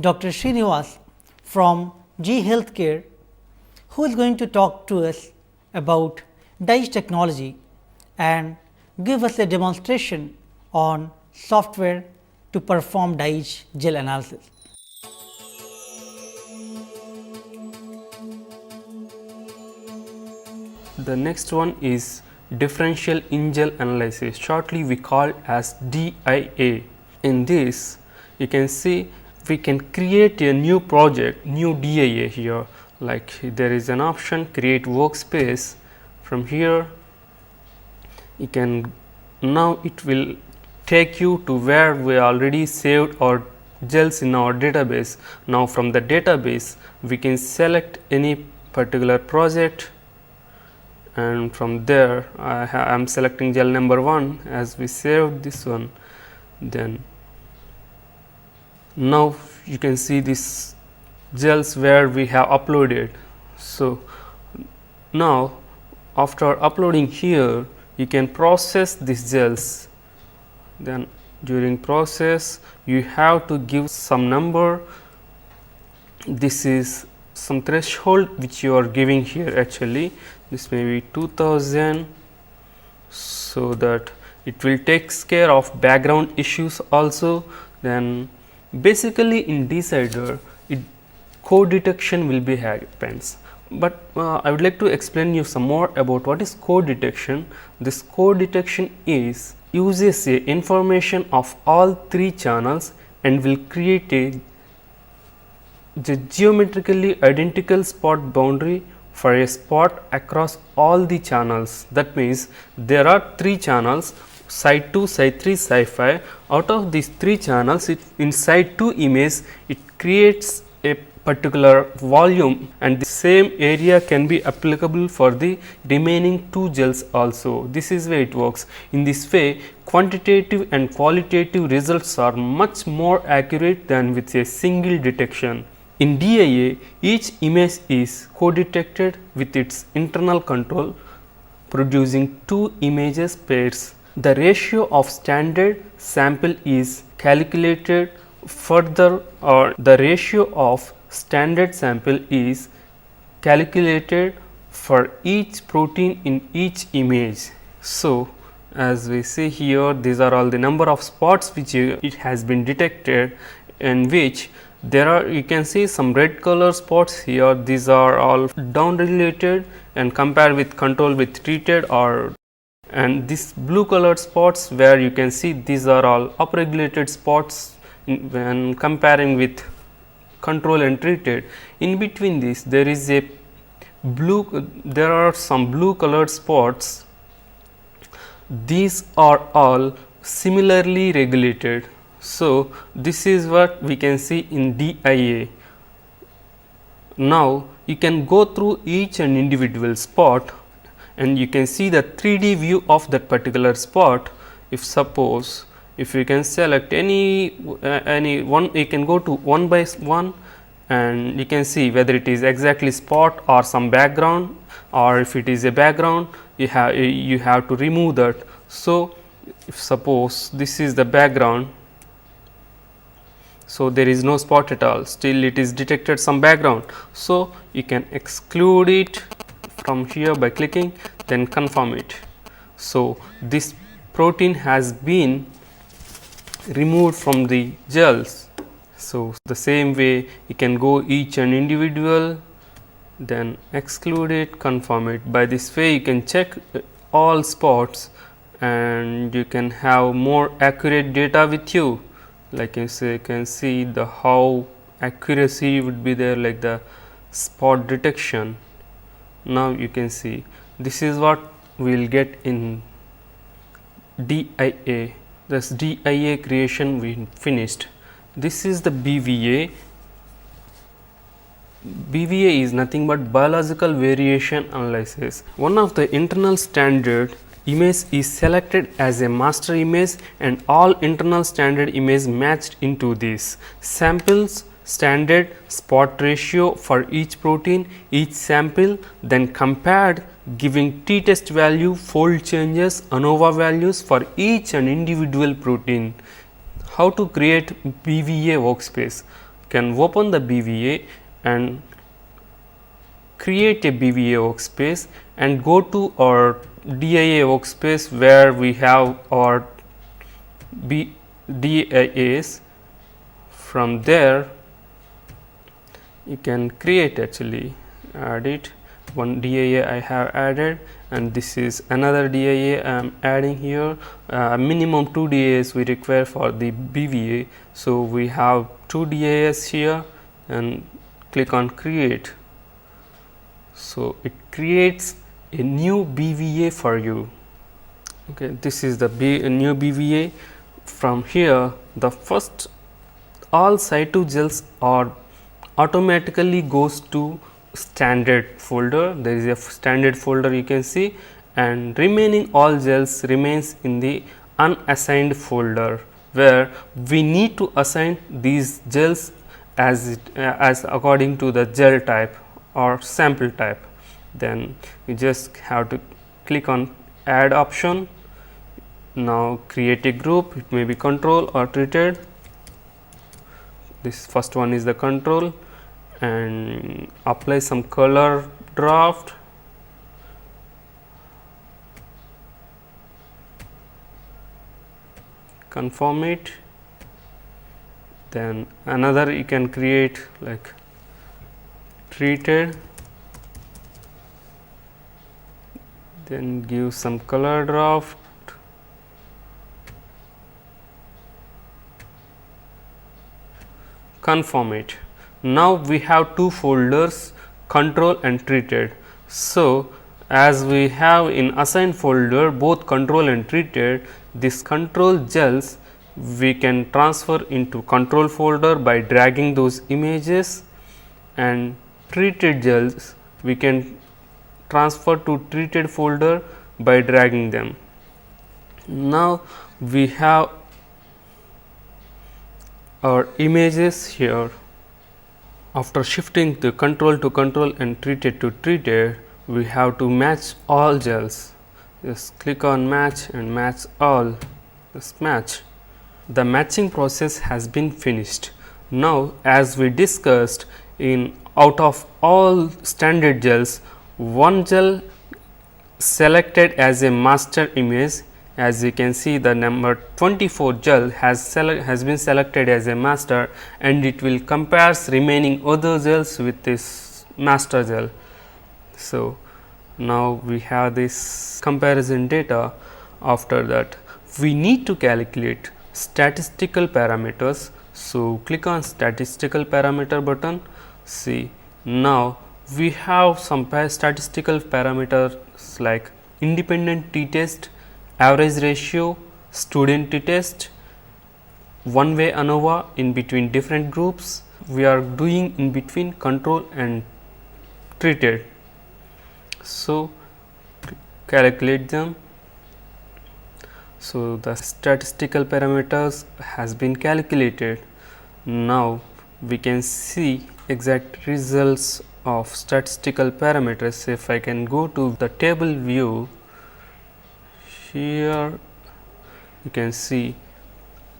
Dr. Srinivas from G Healthcare, who is going to talk to us about DICE technology and give us a demonstration on software to perform DICE gel analysis. The next one is differential in-gel analysis, shortly we call as DIA. In this, you can see we can create a new project, new DIA here, like there is an option create workspace. From here you can, now it will take you to where we already saved our gels in our database. Now from the database we can select any particular project, and from there I am selecting gel number 1 as we saved this one. Then now you can see this gels where we have uploaded. So now after uploading here you can process these gels. Then during process you have to give some number. This is some threshold which you are giving here. Actually this may be 2000, so that it will takes care of background issues also. Then basically in decider code detection will be happens, but I would like to explain you some more about what is code detection. This code detection is uses a information of all 3 channels and will create the geometrically identical spot boundary for a spot across all the channels. That means there are 3 channels, site 2, site 3, site 5. Out of these 3 channels, in site 2 image it creates a particular volume, and the same area can be applicable for the remaining 2 gels also. This is way it works. In this way, quantitative and qualitative results are much more accurate than with a single detection. In DIA, each image is co-detected with its internal control, producing 2 images pairs. The ratio of standard sample is calculated further, or the ratio of standard sample is calculated for each protein in each image. So as we see here, these are all the number of spots which it has been detected, in which there are, you can see some red color spots here. These are all down regulated and compared with control with treated, or and these blue colored spots where you can see these are all upregulated spots when comparing with control and treated. In between this there is a blue, there are some blue colored spots. These are all similarly regulated. So this is what we can see in DIA. Now you can go through each and individual spot and you can see the 3D view of that particular spot. If suppose if you can select any one, you can go to one by one and you can see whether it is exactly spot or some background, or if it is a background you have to remove that. So if suppose this is the background, so there is no spot at all, still it is detected some background. So you can exclude it from here by clicking, then confirm it. So this protein has been removed from the gels. So the same way you can go each and individual, then exclude it, confirm it. By this way you can check all spots and you can have more accurate data with you. Like you can see the how accuracy would be there, like the spot detection. Now you can see this is what we will get in DIA. This DIA creation we finished. This is the BVA. BVA is nothing but biological variation analysis. One of the internal standard image is selected as a master image and all internal standard image matched into this. Samples standard spot ratio for each protein, each sample, then compared giving t-test value, fold changes, ANOVA values for each and individual protein. How to create BVA workspace? can open the BVA and create a BVA workspace and go to our DIA workspace where we have our DIAs. From there you can create, actually add it. One DIA I have added, and this is another DIA I am adding here. Minimum 2 DIAs we require for the BVA. So, we have 2 DIAs here and click on create. So, it creates a new BVA for you. Okay, this is the new BVA. From here, the first all Site2 gels are automatically goes to standard folder. There is a standard folder you can see, and remaining all gels remains in the unassigned folder, where we need to assign these gels as according to the gel type or sample type. Then you just have to click on add option. Now create a group, it may be control or treated. This first one is the control, and apply some color draft. Confirm it. Then another you can create like treated, then give some color draft. Confirm it. Now we have two folders, control and treated. So, as we have in assigned folder both control and treated, this control gels we can transfer into control folder by dragging those images, and treated gels we can transfer to treated folder by dragging them. Now we have our images here. After shifting the control to control and treated to treated, we have to match all gels. Just click on match and match all. Just match. The matching process has been finished. Now, as we discussed, in out of all standard gels, one gel selected as a master image. As you can see, the number 24 gel has been selected as a master, and it will compares remaining other gels with this master gel. So, now we have this comparison data. After that, we need to calculate statistical parameters. So, click on statistical parameter button. See, now we have some statistical parameters like independent t-test, average ratio, student t-test, one-way ANOVA in between different groups. We are doing in between control and treated. So, calculate them. So, the statistical parameters has been calculated. Now, we can see exact results of statistical parameters. If I can go to the table view, here you can see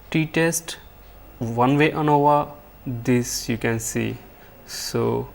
t-test, one-way ANOVA, this you can see. So,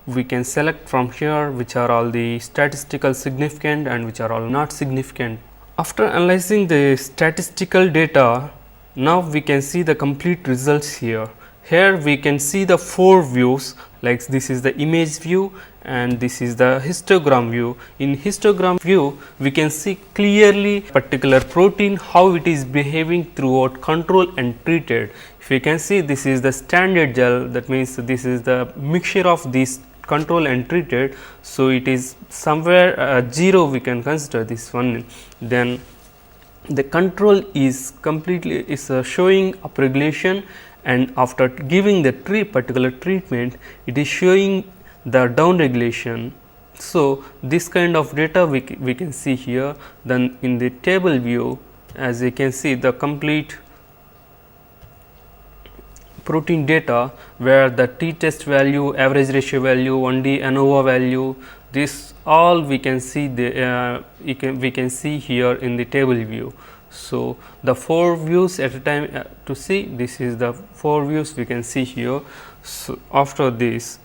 we can select from here which are all the statistical significant and which are all not significant. After analyzing the statistical data, now we can see the complete results here. Here we can see the 4 views, like this is the image view and this is the histogram view. In histogram view, we can see clearly particular protein how it is behaving throughout control and treated. If you can see, this is the standard gel, that means this is the mixture of these control and treated. So, it is somewhere 0 we can consider this one. Then the control is completely showing upregulation, and after giving the particular treatment, it is showing the down regulation. So, this kind of data we can see here. Then in the table view, as you can see the complete protein data, where the t-test value, average ratio value, 1D ANOVA value, this all we can see we can see here in the table view. So, the 4 views at a time to see, this is the 4 views we can see here. So, after this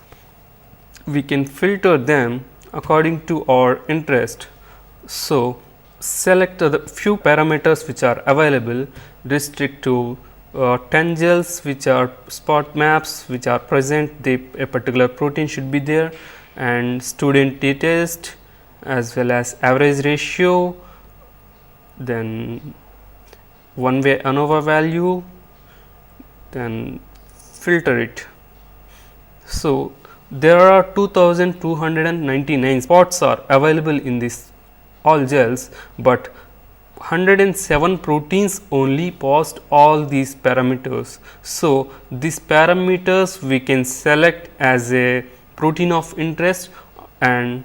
we can filter them according to our interest. So, select the few parameters which are available, restrict to tangles which are spot maps which are present, a particular protein should be there, and student t-test as well as average ratio, then one way ANOVA value, then filter it. So, there are 2299 spots are available in this all gels, but 107 proteins only passed all these parameters. So, these parameters we can select as a protein of interest and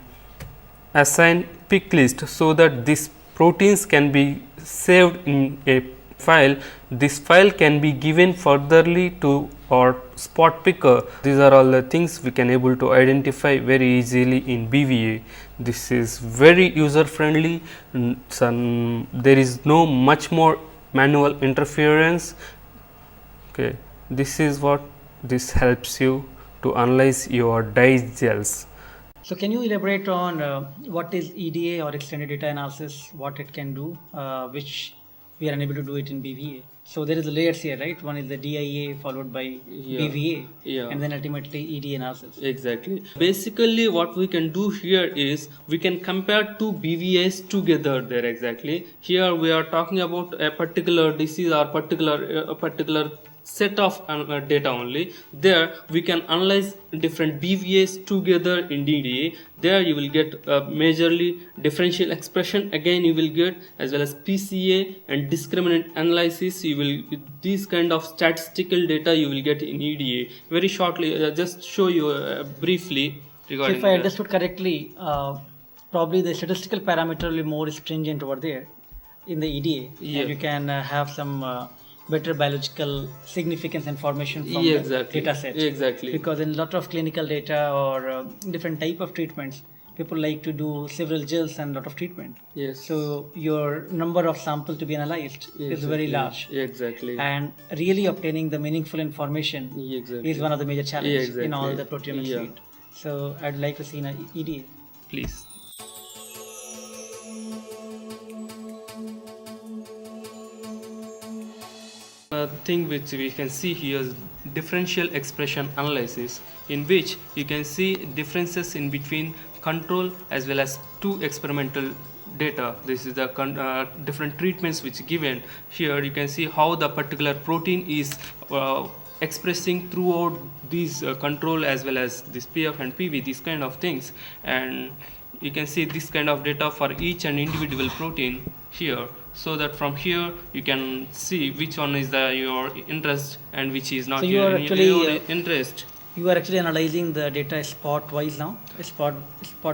assign pick list, so that these proteins can be saved in a file. This file can be given furtherly to our spot picker. These are all the things we can able to identify very easily in BVA. This is very user friendly. There is no much more manual interference. Okay, this is what this helps you to analyze your dye gels. So, can you elaborate on what is EDA or extended data analysis, what it can do, which we are unable to do it in BVA? So, there is the layers here, right? One is the DIA followed by BVA, and then ultimately EDA analysis. Exactly. Basically, what we can do here is we can compare two BVAs together there. Exactly. Here we are talking about a particular disease or a particular set of data only. There we can analyze different BVAs together in DDA. There you will get majorly differential expression, again you will get, as well as PCA and discriminant analysis. You will, these kind of statistical data you will get in EDA. Very shortly, just show you briefly regarding. So if I understood correctly, probably the statistical parameter will be more stringent over there in the EDA, and you can have some better biological significance information from the data set. Exactly. Because in a lot of clinical data or different type of treatments, people like to do several gels and lot of treatment. Yes. So your number of sample to be analyzed is very large. Exactly. And really obtaining the meaningful information is one of the major challenges in all the proteomics field. So I'd like to see an EDA. Please. Thing which we can see here is differential expression analysis, in which you can see differences in between control as well as two experimental data. This is the different treatments which given. Here you can see how the particular protein is expressing throughout these control as well as this PF and PV, these kind of things, and you can see this kind of data for each and individual protein here, so that from here you can see which one is your interest and which is not your interest. You are actually analyzing the data spot wise now, spot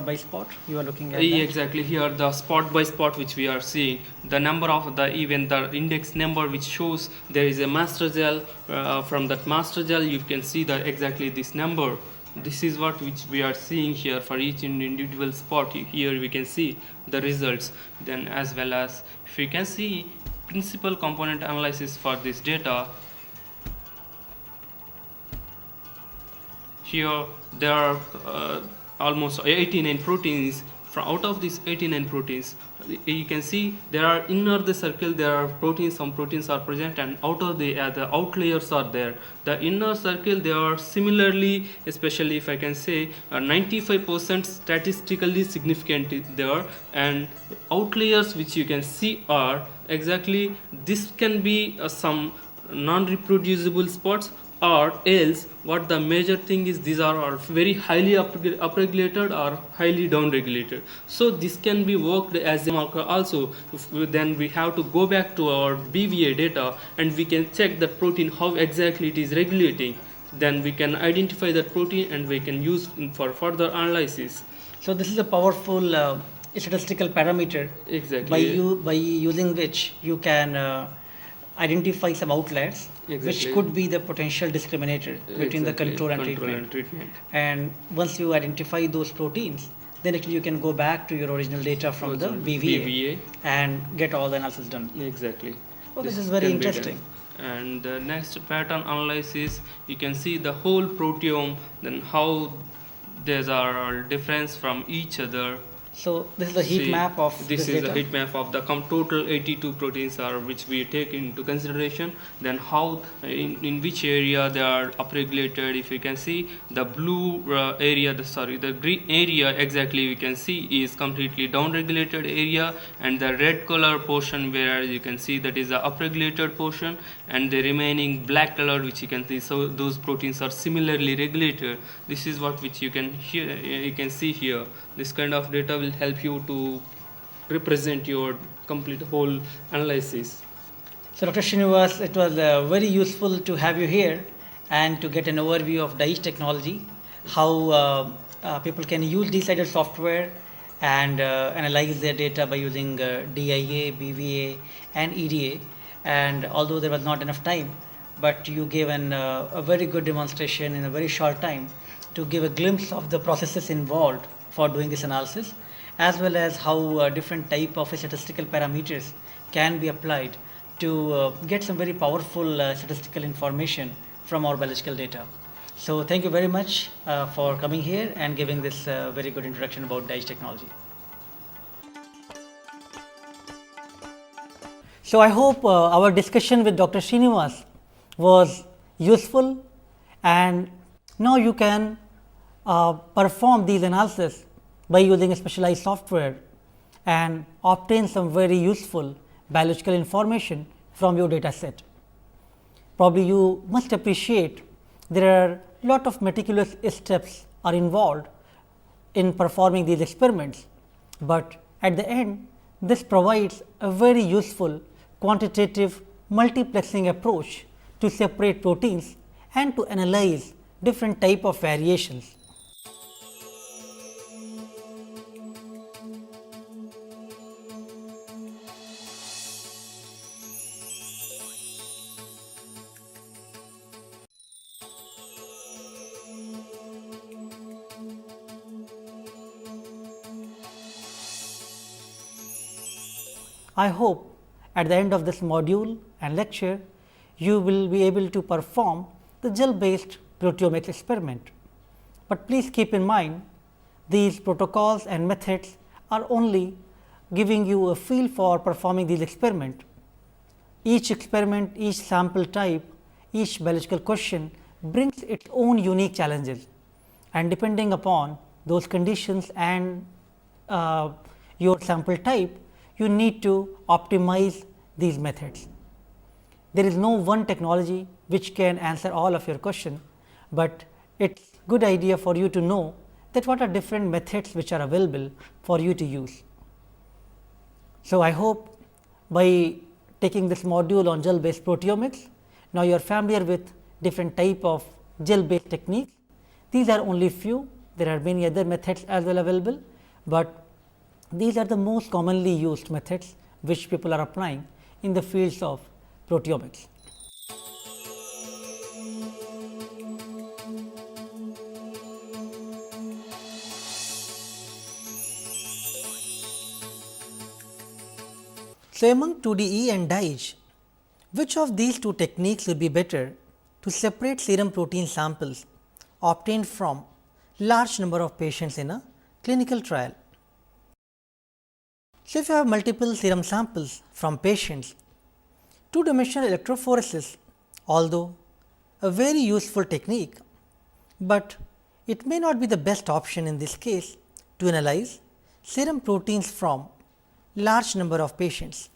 by spot. You are looking at that. Exactly. Here the spot by spot which we are seeing, the number of the index number which shows there is a master gel. From that master gel you can see that exactly this number. This is what which we are seeing here for each individual spot. Here we can see the results. Then as well as if we can see principal component analysis for this data. Here there are almost 89 proteins. From out of these 89 proteins, you can see there are inner the circle, there are proteins, some proteins are present, and outer the outliers are there. The inner circle, they are similarly, especially if I can say 95% statistically significant there, and outliers which you can see are exactly, this can be some non-reproducible spots, or else what the major thing is, these are very highly upregulated or highly downregulated. So this can be worked as a marker also. Then we have to go back to our BVA data and we can check that protein how exactly it is regulating. Then we can identify that protein and we can use for further analysis. So this is a powerful statistical parameter. Exactly. By using which you can identify some outliers, which could be the potential discriminator between the control and treatment. And once you identify those proteins, then actually you can go back to your original data from the BVA, and get all the analysis done. Exactly. Oh, this is very can be done. interesting. And the next pattern analysis, you can see the whole proteome, then how there's are difference from each other. So this is the heat See, map of this is data. the heat map of the total 82 proteins are which we take into consideration. Then how in which area they are upregulated. If you can see the blue area, the green area exactly we can see is completely downregulated area, and the red color portion where you can see that is the upregulated portion, and the remaining black color which you can see. So those proteins are similarly regulated. This is what which you can see here. This kind of data will help you to represent your complete whole analysis. So Dr. Srinivas, it was very useful to have you here and to get an overview of DICE technology, how people can use decided software and analyze their data by using DIA, BVA and EDA. And although there was not enough time, but you gave a very good demonstration in a very short time to give a glimpse of the processes involved for doing this analysis, as well as how different type of statistical parameters can be applied to get some very powerful statistical information from our biological data. So thank you very much for coming here and giving this very good introduction about DICE technology. So I hope our discussion with Dr. Srinivas was useful, and now you can perform these analysis by using a specialized software and obtain some very useful biological information from your data set. Probably you must appreciate there are lot of meticulous steps are involved in performing these experiments, but at the end this provides a very useful quantitative multiplexing approach to separate proteins and to analyze different type of variations. I hope at the end of this module and lecture, you will be able to perform the gel based proteomics experiment. But please keep in mind, these protocols and methods are only giving you a feel for performing these experiments. Each experiment, each sample type, each biological question brings its own unique challenges, and depending upon those conditions and your sample type, you need to optimize these methods. There is no one technology which can answer all of your question, but it is good idea for you to know that what are different methods which are available for you to use. So, I hope by taking this module on gel based proteomics, now you are familiar with different type of gel based techniques. These are only few, there are many other methods as well available, but these are the most commonly used methods which people are applying in the fields of proteomics. So, among 2DE and DICE, which of these two techniques will be better to separate serum protein samples obtained from large number of patients in a clinical trial? So, if you have multiple serum samples from patients, two-dimensional electrophoresis, although a very useful technique, but it may not be the best option in this case to analyze serum proteins from large number of patients.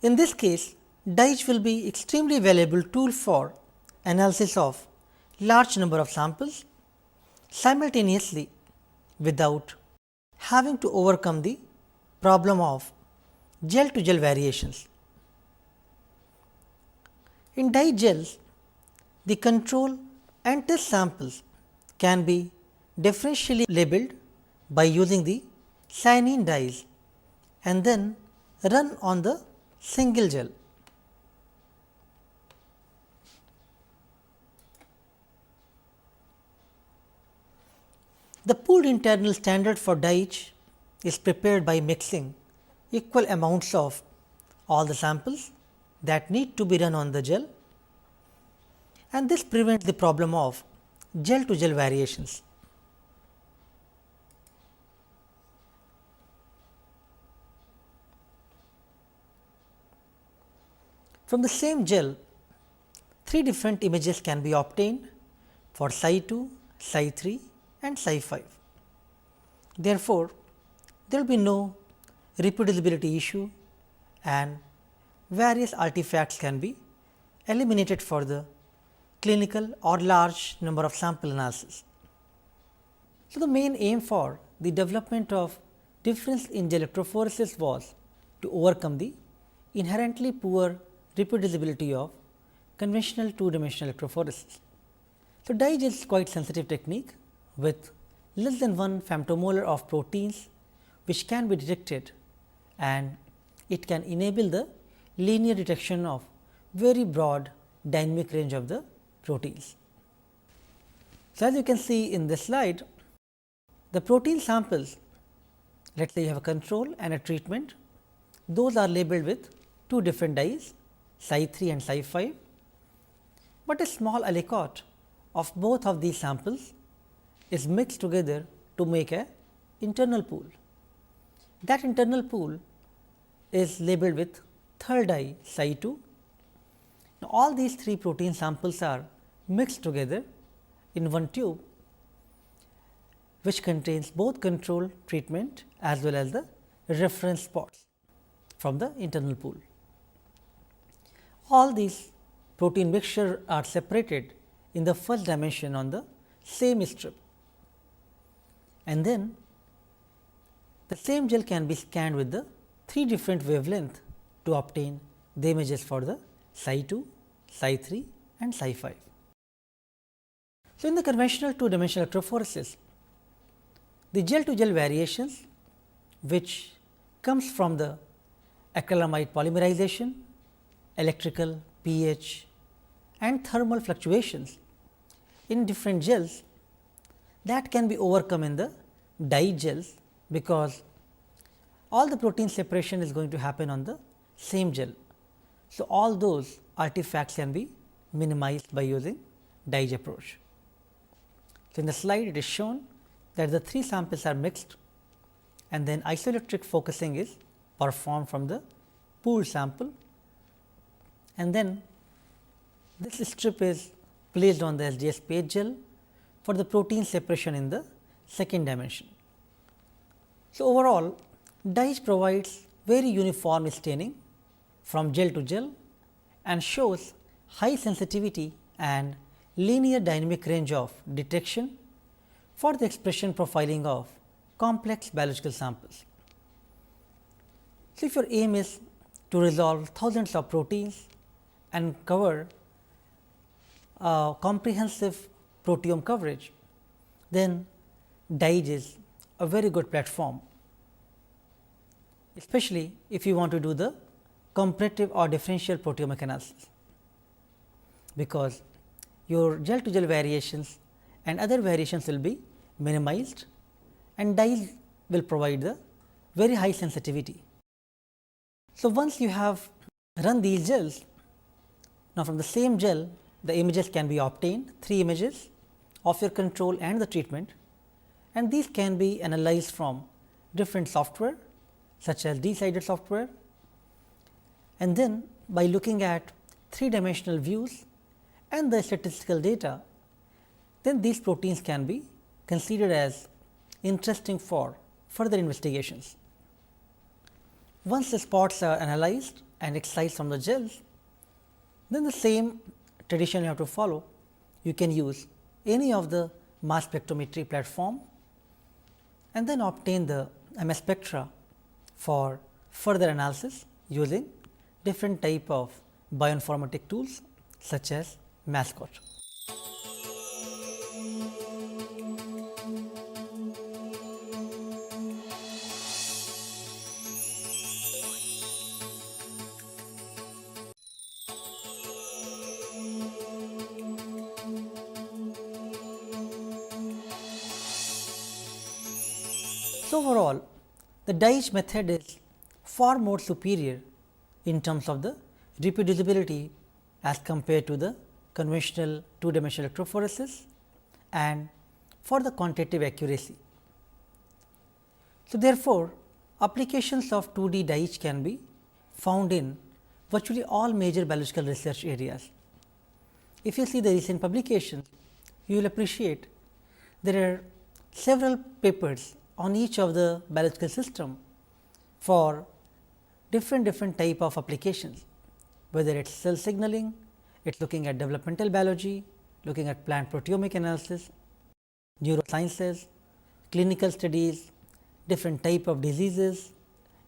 In this case, DICE will be extremely valuable tool for analysis of large number of samples simultaneously without having to overcome the problem of gel to gel variations. In dye gels, the control and test samples can be differentially labeled by using the cyanine dyes and then run on the single gel. The pooled internal standard for dye is prepared by mixing equal amounts of all the samples that need to be run on the gel, and this prevents the problem of gel to gel variations. From the same gel, 3 different images can be obtained for psi 2, psi 3 and psi 5. Therefore, there will be no reproducibility issue and various artifacts can be eliminated for the clinical or large number of sample analysis. So, the main aim for the development of difference in gel electrophoresis was to overcome the inherently poor reproducibility of conventional 2-dimensional electrophoresis. So, dye gel is quite sensitive technique with less than 1 femtomolar of proteins which can be detected, and it can enable the linear detection of very broad dynamic range of the proteins. So, as you can see in this slide, the protein samples, let us say you have a control and a treatment, those are labeled with 2 different dyes psi 3 and psi 5, but a small aliquot of both of these samples is mixed together to make a internal pool. That internal pool is labeled with third dye psi 2. Now, all these 3 protein samples are mixed together in one tube, which contains both control treatment as well as the reference spots from the internal pool. All these protein mixture are separated in the first dimension on the same strip, and then the same gel can be scanned with the 3 different wavelength to obtain the images for the psi 2, psi 3 and psi 5. So, in the conventional 2-dimensional electrophoresis, the gel to gel variations which comes from the acrylamide polymerization, electrical, pH and thermal fluctuations in different gels, that can be overcome in the dye gels, because all the protein separation is going to happen on the same gel. So, all those artifacts can be minimized by using dye approach. So, in the slide it is shown that the 3 samples are mixed and then isoelectric focusing is performed from the pooled sample, and then this strip is placed on the SDS page gel for the protein separation in the second dimension. So, overall dye provides very uniform staining from gel to gel and shows high sensitivity and linear dynamic range of detection for the expression profiling of complex biological samples. So, if your aim is to resolve thousands of proteins and cover comprehensive proteome coverage, then dye is a very good platform, especially if you want to do the comparative or differential proteomic analysis, because your gel to gel variations and other variations will be minimized and dyes will provide the very high sensitivity. So, once you have run these gels, now from the same gel the images can be obtained, 3 images of your control and the treatment, and these can be analyzed from different software such as decided software, and then by looking at 3-dimensional views and the statistical data, then these proteins can be considered as interesting for further investigations. Once the spots are analyzed and excised from the gels, then the same tradition you have to follow. You can use any of the mass spectrometry platform and then obtain the MS spectra for further analysis using different type of bioinformatic tools such as Mascot. overall, the dye-etch method is far more superior in terms of the reproducibility as compared to the conventional two-dimensional electrophoresis and for the quantitative accuracy. So, therefore, applications of 2D dye-etch can be found in virtually all major biological research areas. If you see the recent publications, you will appreciate there are several papers on each of the biological system for different type of applications, whether it is cell signaling, it is looking at developmental biology, looking at plant proteomic analysis, neurosciences, clinical studies, different type of diseases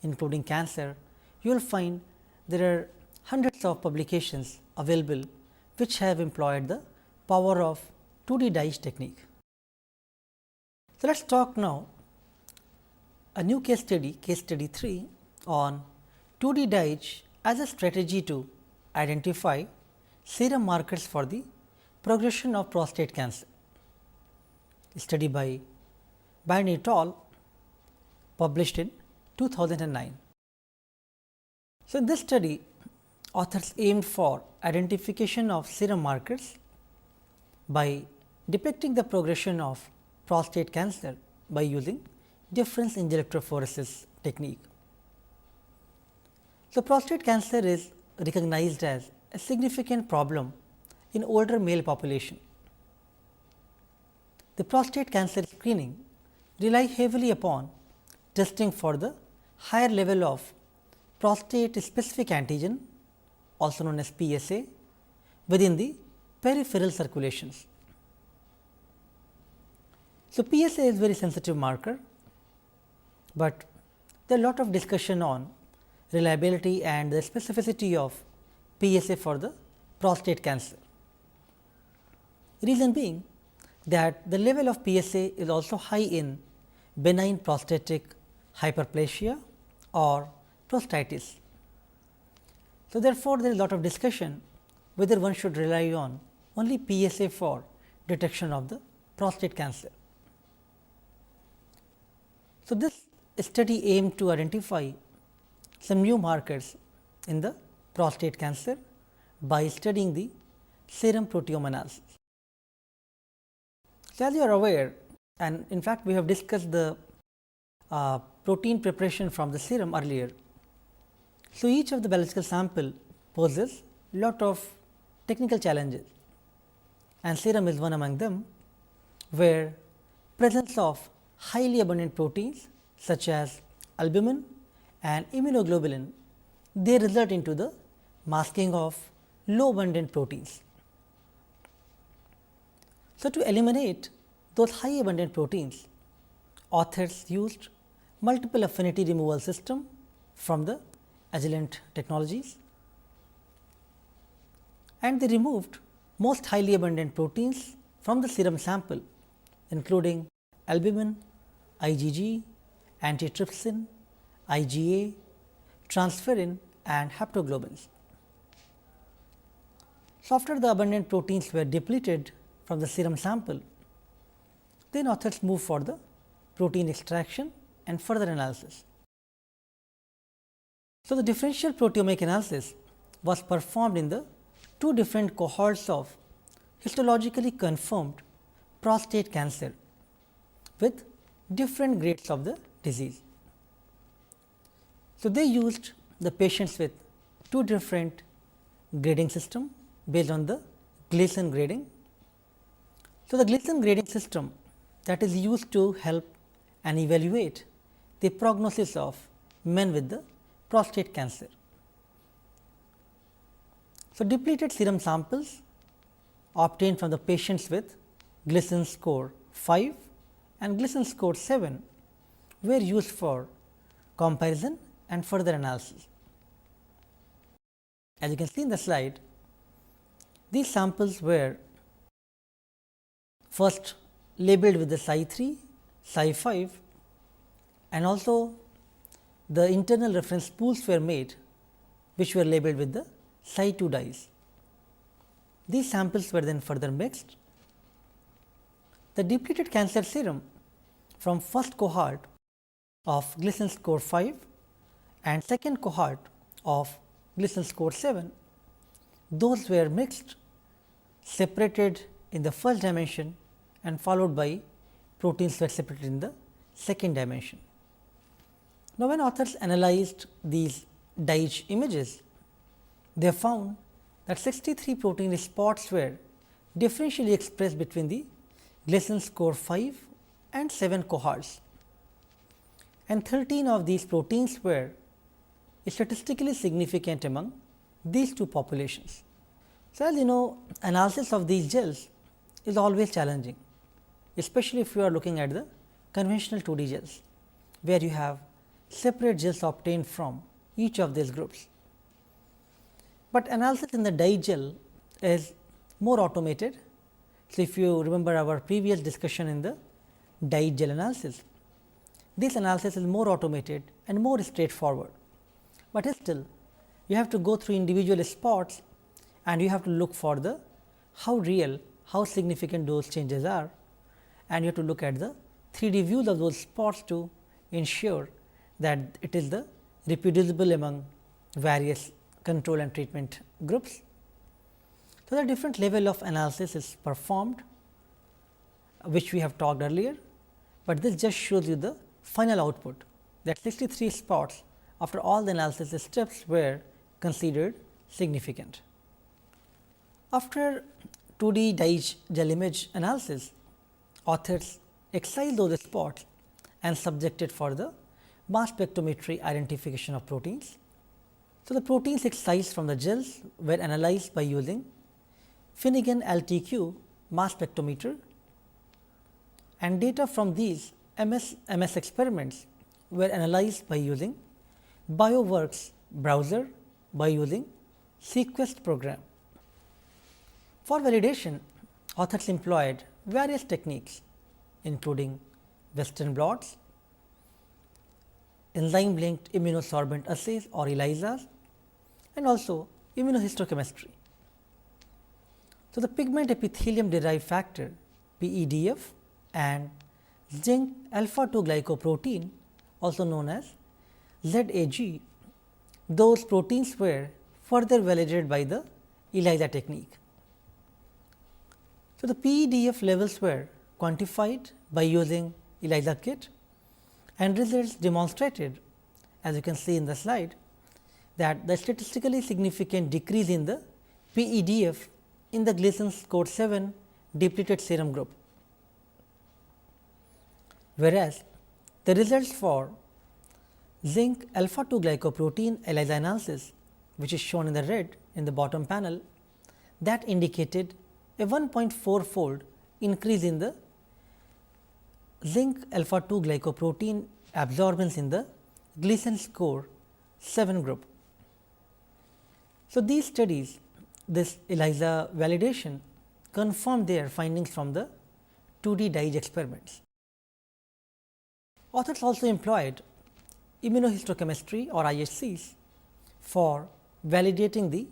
including cancer. You will find there are hundreds of publications available which have employed the power of 2D dye-etch technique. So, let us talk now a new case study 3 on 2D dye-etch as a strategy to identify serum markers for the progression of prostate cancer. A study by Byrne et al. Published in 2009. So, in this study, authors aimed for identification of serum markers by depicting the progression of prostate cancer by using difference in electrophoresis technique. So, prostate cancer is recognized as a significant problem in older male population. The prostate cancer screening rely heavily upon testing for the higher level of prostate specific antigen, also known as PSA, within the peripheral circulations. So, PSA is very sensitive marker, but there are lot of discussion on reliability and the specificity of PSA for the prostate cancer. Reason being that the level of PSA is also high in benign prostatic hyperplasia or prostatitis. So, therefore, there is a lot of discussion whether one should rely on only PSA for detection of the prostate cancer. So, this study aimed to identify some new markers in the prostate cancer by studying the serum proteome analysis. So, as you are aware, and in fact, we have discussed the protein preparation from the serum earlier. So, each of the biological sample poses lot of technical challenges, and serum is one among them, where presence of highly abundant proteins such as albumin and immunoglobulin, they result into the masking of low abundant proteins. So, to eliminate those high abundant proteins, authors used multiple affinity removal system from the Agilent technologies, and they removed most highly abundant proteins from the serum sample, including albumin, IgG, antitrypsin, IgA, transferrin and haptoglobins. So, after the abundant proteins were depleted from the serum sample, then authors moved for the protein extraction and further analysis. So, the differential proteomic analysis was performed in the two different cohorts of histologically confirmed prostate cancer with different grades of the disease. So, they used the patients with two different grading system based on the Gleason grading. So, the Gleason grading system that is used to help and evaluate the prognosis of men with the prostate cancer. So, depleted serum samples obtained from the patients with Gleason score 5 and Gleason score 7 were used for comparison and further analysis. As you can see in the slide, these samples were first labeled with the Psi 3, Psi 5 and also the internal reference pools were made, which were labeled with the Psi 2 dyes. These samples were then further mixed. The depleted cancer serum from first cohort of Gleason score 5 and second cohort of Gleason score 7, those were mixed, separated in the first dimension and followed by proteins were separated in the second dimension. Now, when authors analyzed these dye images, they found that 63 protein spots were differentially expressed between the Gleason score 5 and 7 cohorts, and 13 of these proteins were statistically significant among these two populations. So, as you know, analysis of these gels is always challenging, especially if you are looking at the conventional 2D gels, where you have separate gels obtained from each of these groups. But analysis in the dye gel is more automated. So, if you remember our previous discussion in the dye gel analysis, this analysis is more automated and more straightforward, but still you have to go through individual spots and you have to look for the how real, how significant those changes are, and you have to look at the 3D views of those spots to ensure that it is the reproducible among various control and treatment groups. So, the different level of analysis is performed, which we have talked earlier, but this just shows you the final output, that 63 spots after all the analysis steps were considered significant. After 2D dye gel image analysis, authors excised those spots and subjected for the mass spectrometry identification of proteins. So, the proteins excised from the gels were analyzed by using Finnegan LTQ mass spectrometer, and data from these MS experiments were analyzed by using BioWorks browser by using Sequest program. For validation, authors employed various techniques including Western blots, enzyme linked immunosorbent assays or ELISAs, and also immunohistochemistry. So, the pigment epithelium derived factor PEDF and zinc alpha 2 glycoprotein, also known as ZAG, those proteins were further validated by the ELISA technique. So, the PEDF levels were quantified by using ELISA kit, and results demonstrated, as you can see in the slide, that the statistically significant decrease in the PEDF in the Gleason score 7 depleted serum group, whereas the results for zinc alpha 2 glycoprotein ELISA analysis, which is shown in the red in the bottom panel, that indicated a 1.4-fold increase in the zinc alpha 2 glycoprotein absorbance in the Gleason score 7 group. So, these studies, this ELISA validation confirmed their findings from the 2D dye experiments. Authors also employed immunohistochemistry or IHCs for validating the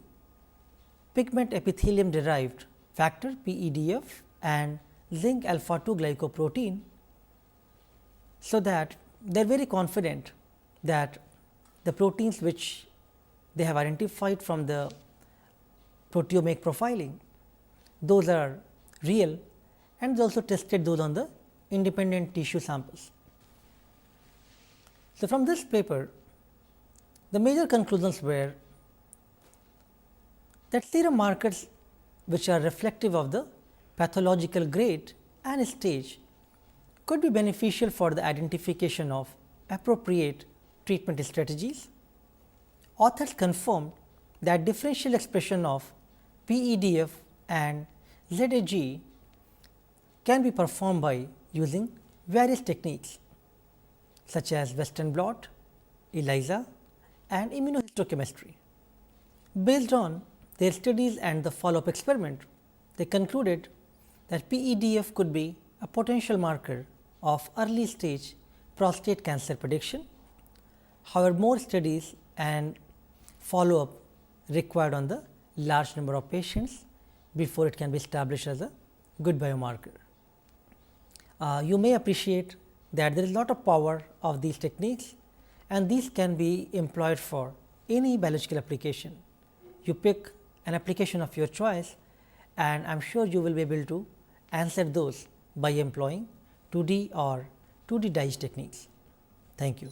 pigment epithelium derived factor PEDF and zinc alpha 2 glycoprotein, so that they are very confident that the proteins which they have identified from the proteomic profiling, those are real, and they also tested those on the independent tissue samples. So, from this paper, the major conclusions were that serum markers which are reflective of the pathological grade and stage could be beneficial for the identification of appropriate treatment strategies. Authors confirmed that differential expression of PEDF and ZAG can be performed by using various techniques such as Western blot, ELISA and immunohistochemistry. Based on their studies and the follow-up experiment, they concluded that PEDF could be a potential marker of early stage prostate cancer prediction. However, more studies and follow-up required on the large number of patients before it can be established as a good biomarker. You may appreciate that there is a lot of power of these techniques, and these can be employed for any biological application. You pick an application of your choice, and I am sure you will be able to answer those by employing 2D or 2D dice techniques. Thank you.